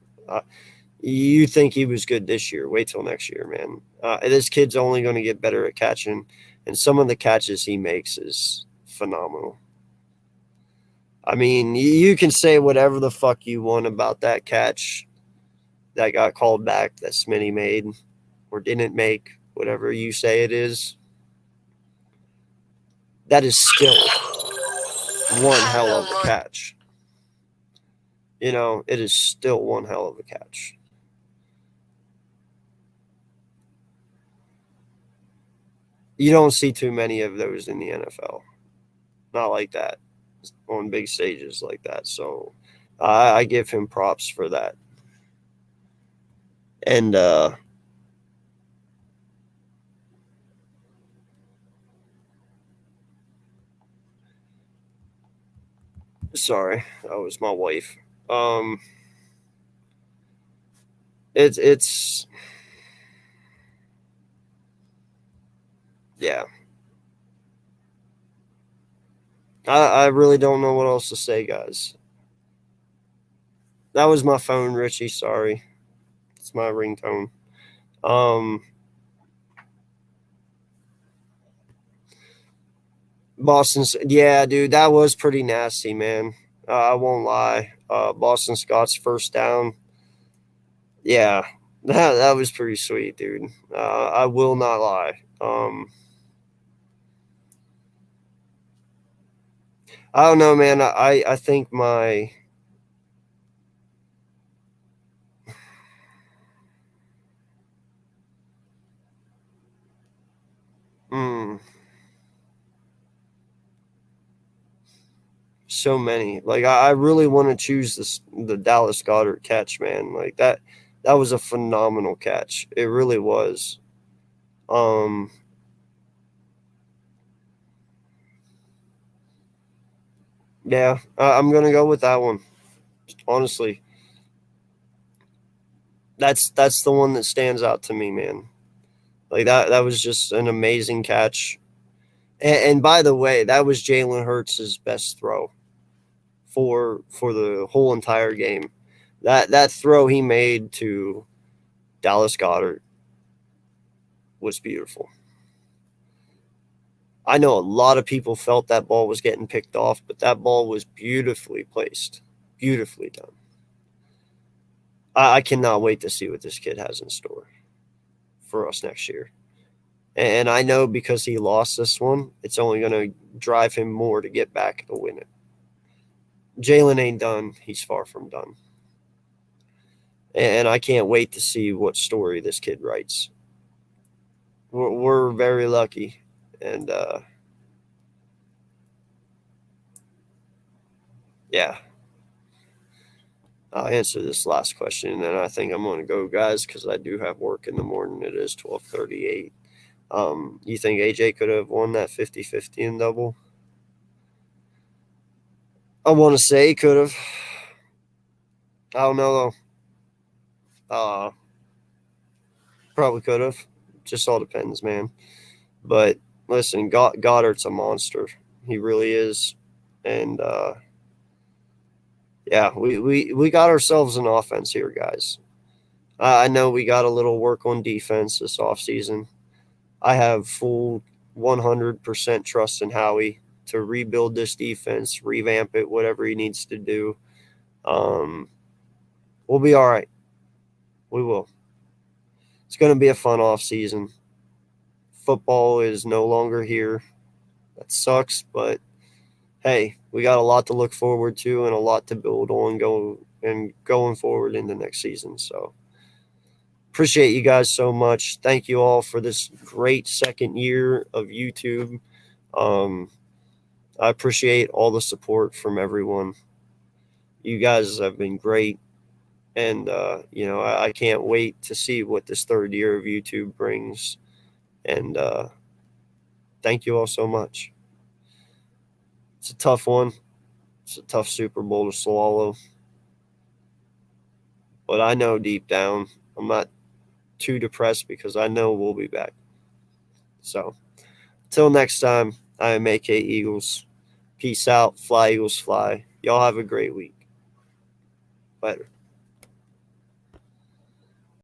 You think he was good this year? Wait till next year, man. This kid's only going to get better at catching, and some of the catches he makes is phenomenal. I mean, you can say whatever the fuck you want about that catch that got called back that Smitty made or didn't make, whatever you say it is. That is still one hell of a catch. You know, it is still one hell of a catch. You don't see too many of those in the NFL. Not like that. On big stages like that. So I give him props for that. And sorry, that was my wife. It's yeah. I really don't know what else to say, guys. That was my phone, Richie. Sorry. It's my ringtone. Boston's, yeah, dude, that was pretty nasty, man. I won't lie. Boston Scott's first down. Yeah, that was pretty sweet, dude. I will not lie. I don't know, man. I think my so many. Like I really want to choose the Dallas Goedert catch, man. Like that was a phenomenal catch. It really was. Yeah, I'm gonna go with that one. Honestly, that's the one that stands out to me, man. Like that was just an amazing catch. And by the way, that was Jalen Hurts' best throw for the whole entire game. That throw he made to Dallas Goedert was beautiful. I know a lot of people felt that ball was getting picked off, but that ball was beautifully placed, beautifully done. I cannot wait to see what this kid has in store for us next year. And I know because he lost this one, it's only going to drive him more to get back and win it. Jalen ain't done. He's far from done. And I can't wait to see what story this kid writes. We're very lucky. And yeah. I'll answer this last question, and then I think I'm going to go, guys, because I do have work in the morning. It is 12:38. You think AJ could have won that 50-50 in double? I want to say he could have. I don't know, though. Probably could have. Just all depends, man. But listen, Goddard's a monster. He really is. And yeah, we got ourselves an offense here, guys. I know we got a little work on defense this offseason. I have full 100% trust in Howie to rebuild this defense, revamp it, whatever he needs to do. We'll be all right. We will. It's going to be a fun offseason. Football is no longer here. That sucks, but hey, we got a lot to look forward to and a lot to build on going forward into next season. So appreciate you guys so much. Thank you all for this great second year of YouTube. I appreciate all the support from everyone. You guys have been great. And, I can't wait to see what this third year of YouTube brings. And thank you all so much. It's a tough one. It's a tough Super Bowl to swallow. But I know deep down I'm not too depressed because I know we'll be back. So until next time, I am AK Eagles. Peace out. Fly, Eagles, fly. Y'all have a great week. Later.